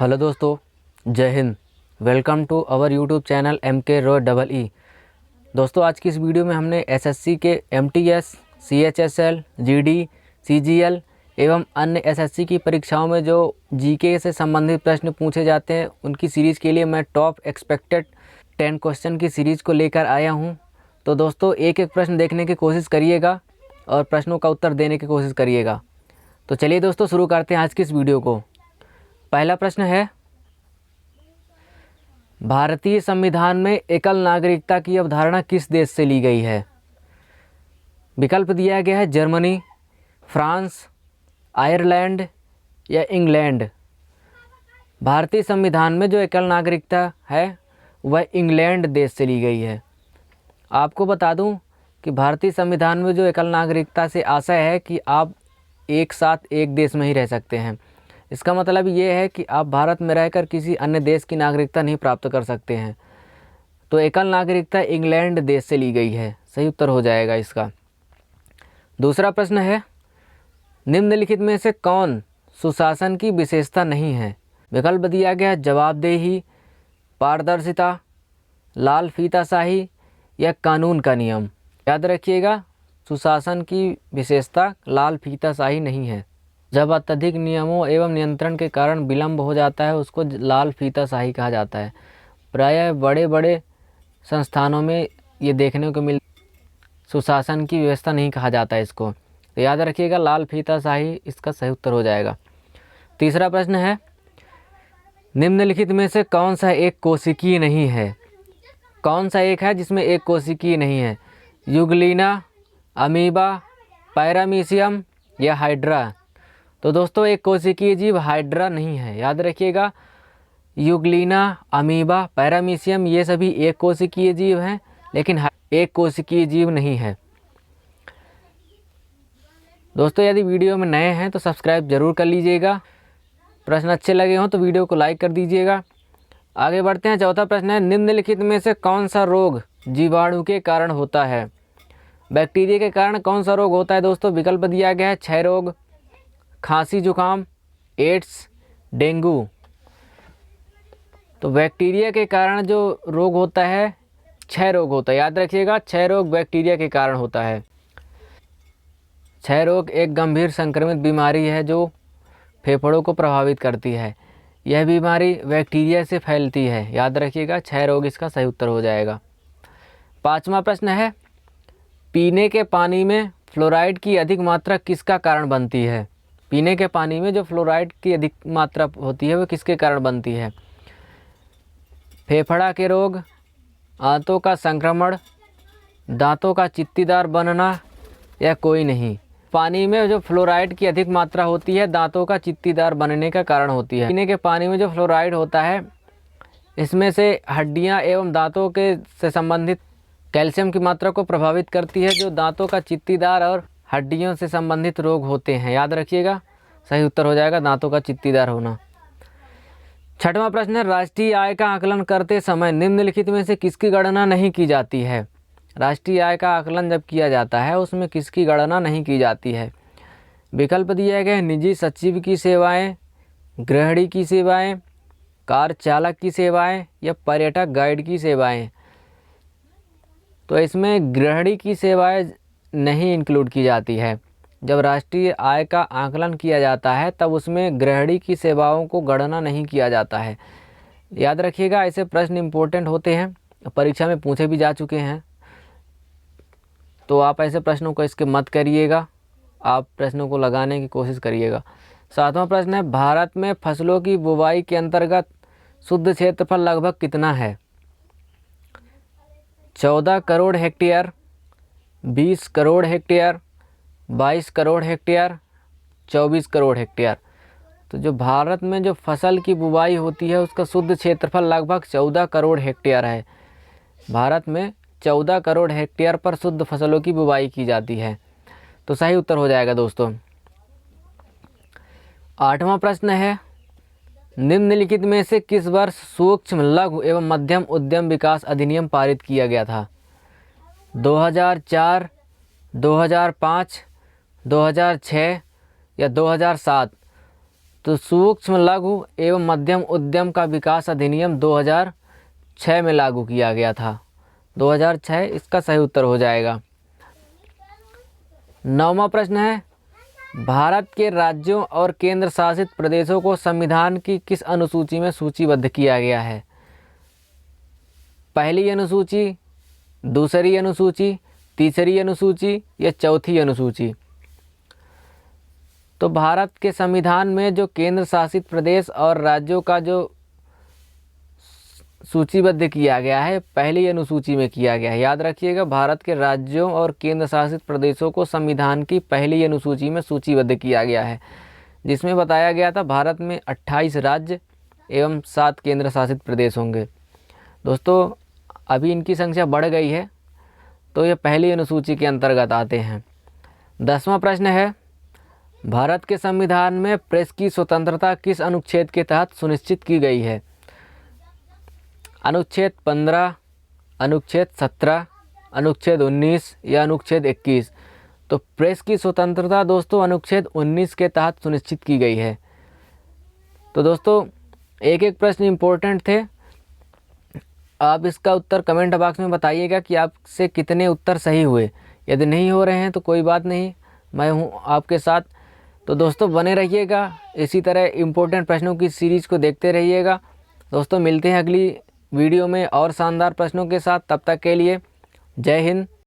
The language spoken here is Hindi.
हेलो दोस्तों, Jai Hind. Welcome to our YouTube channel MK Roy EE। दोस्तों, आज की इस वीडियो में हमने एसएससी के MTS, CHSL, GD, CGL एवं अन्य एसएससी की परीक्षाओं में जो जीके से संबंधित प्रश्न पूछे जाते हैं उनकी सीरीज़ के लिए मैं टॉप एक्सपेक्टेड 10 क्वेश्चन की सीरीज़ को लेकर आया हूं। तो दोस्तों, एक एक प्रश्न देखने की कोशिश करिएगा और प्रश्नों का उत्तर देने की कोशिश करिएगा। तो चलिए दोस्तों, शुरू करते हैं आज की इस वीडियो को। पहला प्रश्न है, भारतीय संविधान में एकल नागरिकता की अवधारणा किस देश से ली गई है? विकल्प दिया गया है जर्मनी, फ्रांस, आयरलैंड या इंग्लैंड। भारतीय संविधान में जो एकल नागरिकता है वह इंग्लैंड देश से ली गई है। आपको बता दूं कि भारतीय संविधान में जो एकल नागरिकता से आशय है कि आप एक साथ एक देश में ही रह सकते हैं। इसका मतलब ये है कि आप भारत में रहकर किसी अन्य देश की नागरिकता नहीं प्राप्त कर सकते हैं। तो एकल नागरिकता इंग्लैंड देश से ली गई है, सही उत्तर हो जाएगा इसका। दूसरा प्रश्न है, निम्नलिखित में से कौन सुशासन की विशेषता नहीं है? विकल्प दिया गया है जवाबदेही, पारदर्शिता, लाल फीताशाही या कानून का नियम। याद रखिएगा, सुशासन की विशेषता लाल फीताशाही नहीं है। जब अत्यधिक नियमों एवं नियंत्रण के कारण विलंब हो जाता है उसको लाल फीताशाही कहा जाता है। प्रायः बड़े बड़े संस्थानों में ये देखने को सुशासन की व्यवस्था नहीं कहा जाता है इसको। तो याद रखिएगा, लाल फीताशाही इसका सही उत्तर हो जाएगा। तीसरा प्रश्न है, निम्नलिखित में से कौन सा एक कोशिकीय नहीं है? कौन सा एक है जिसमें एक कोशिकीय नहीं है? यूग्लिना, अमीबा, पैरामीशियम या हाइड्रा। तो दोस्तों, एक कोशिकीय जीव हाइड्रा नहीं है। याद रखिएगा, यूग्लिना, अमीबा, पैरामीशियम ये सभी एक कोशिकीय जीव हैं, लेकिन एक कोशिकीय जीव नहीं है। दोस्तों, यदि वीडियो में नए हैं तो सब्सक्राइब जरूर कर लीजिएगा। प्रश्न अच्छे लगे हों तो वीडियो को लाइक कर दीजिएगा। आगे बढ़ते हैं। चौथा प्रश्न है, निम्नलिखित में से कौन सा रोग जीवाणु के कारण होता है? बैक्टीरिया के कारण कौन सा रोग होता है? दोस्तों, विकल्प दिया गया है क्षय रोग, खांसी जुकाम, एड्स, डेंगू। तो बैक्टीरिया के कारण जो रोग होता है क्षय रोग होता है। याद रखिएगा, क्षय रोग बैक्टीरिया के कारण होता है। क्षय रोग एक गंभीर संक्रमित बीमारी है जो फेफड़ों को प्रभावित करती है। यह बीमारी बैक्टीरिया से फैलती है। याद रखिएगा, क्षय रोग इसका सही उत्तर हो जाएगा। पांचवा प्रश्न है, पीने के पानी में फ्लोराइड की अधिक मात्रा किसका कारण बनती है? पीने के पानी में जो फ्लोराइड की अधिक मात्रा होती है वो किसके कारण बनती है? फेफड़ा के रोग, आंतों का संक्रमण, दांतों का चित्तीदार बनना या कोई नहीं। पानी में जो फ्लोराइड की अधिक मात्रा होती है दांतों का चित्तीदार बनने का कारण होती है। पीने के पानी में जो फ्लोराइड होता है इसमें से हड्डियां एवं दांतों के से संबंधित कैल्शियम की मात्रा को प्रभावित करती है, जो दांतों का चित्तीदार और हड्डियों से संबंधित रोग होते हैं। याद रखिएगा, सही उत्तर हो जाएगा दांतों का चित्तीदार होना। छठवां प्रश्न है, राष्ट्रीय आय का आकलन करते समय निम्नलिखित में से किसकी गणना नहीं की जाती है? राष्ट्रीय आय का आकलन जब किया जाता है उसमें किसकी गणना नहीं की जाती है? विकल्प दिया गया है निजी सचिव की सेवाएं, गृहिणी की सेवाएं, कार चालक की सेवाएं या पर्यटक गाइड की सेवाएं। तो इसमें गृहिणी की सेवाएं नहीं इंक्लूड की जाती है। जब राष्ट्रीय आय का आकलन किया जाता है तब उसमें गृहिणी की सेवाओं को गणना नहीं किया जाता है। याद रखिएगा, ऐसे प्रश्न इम्पोर्टेंट होते हैं, परीक्षा में पूछे भी जा चुके हैं। तो आप ऐसे प्रश्नों को इसके मत करिएगा, आप प्रश्नों को लगाने की कोशिश करिएगा। सातवां प्रश्न है, भारत में फसलों की बुवाई के अंतर्गत शुद्ध क्षेत्रफल लगभग कितना है? 14 crore hectare, 20 crore hectare, 22 crore hectare, 24 crore hectare. तो जो भारत में जो फसल की बुवाई होती है उसका शुद्ध क्षेत्रफल लगभग 14 करोड़ हेक्टेयर है। भारत में 14 करोड़ हेक्टेयर पर शुद्ध फसलों की बुवाई की जाती है। तो सही उत्तर हो जाएगा दोस्तों। आठवां प्रश्न है, निम्नलिखित में से किस वर्ष सूक्ष्म लघु एवं मध्यम उद्यम विकास अधिनियम पारित किया गया था? 2004, 2005, 2006 या 2007। तो सूक्ष्म लघु एवं मध्यम उद्यम का विकास अधिनियम 2006 में लागू किया गया था। 2006 इसका सही उत्तर हो जाएगा। 9वां प्रश्न है, भारत के राज्यों और केंद्र शासित प्रदेशों को संविधान की किस अनुसूची में सूचीबद्ध किया गया है? पहली अनुसूची, दूसरी अनुसूची, तीसरी अनुसूची या चौथी अनुसूची? तो भारत के संविधान में जो केंद्र शासित प्रदेश और राज्यों का जो सूचीबद्ध किया गया है, पहली अनुसूची में किया गया है। याद रखिएगा, भारत के राज्यों और केंद्र शासित प्रदेशों को संविधान की पहली अनुसूची में सूचीबद्ध किया गया है, जिसमें बताया गया था भारत में 28 राज्य एवं 7 केंद्र शासित प्रदेश होंगे। दोस्तों, अभी इनकी संख्या बढ़ गई है, तो ये पहली अनुसूची के अंतर्गत आते हैं। 10वां प्रश्न है, भारत के संविधान में प्रेस की स्वतंत्रता किस अनुच्छेद के तहत सुनिश्चित की गई है? अनुच्छेद 15, अनुच्छेद 17, अनुच्छेद 19 या अनुच्छेद 21? तो प्रेस की स्वतंत्रता दोस्तों अनुच्छेद 19 के तहत सुनिश्चित की गई है। तो दोस्तों, एक एक प्रश्न इम्पोर्टेंट थे। आप इसका उत्तर कमेंट बॉक्स में बताइएगा कि आपसे कितने उत्तर सही हुए। यदि नहीं हो रहे हैं तो कोई बात नहीं, मैं हूं आपके साथ। तो दोस्तों, बने रहिएगा, इसी तरह इम्पोर्टेंट प्रश्नों की सीरीज़ को देखते रहिएगा। दोस्तों, मिलते हैं अगली वीडियो में और शानदार प्रश्नों के साथ। तब तक के लिए जय हिंद।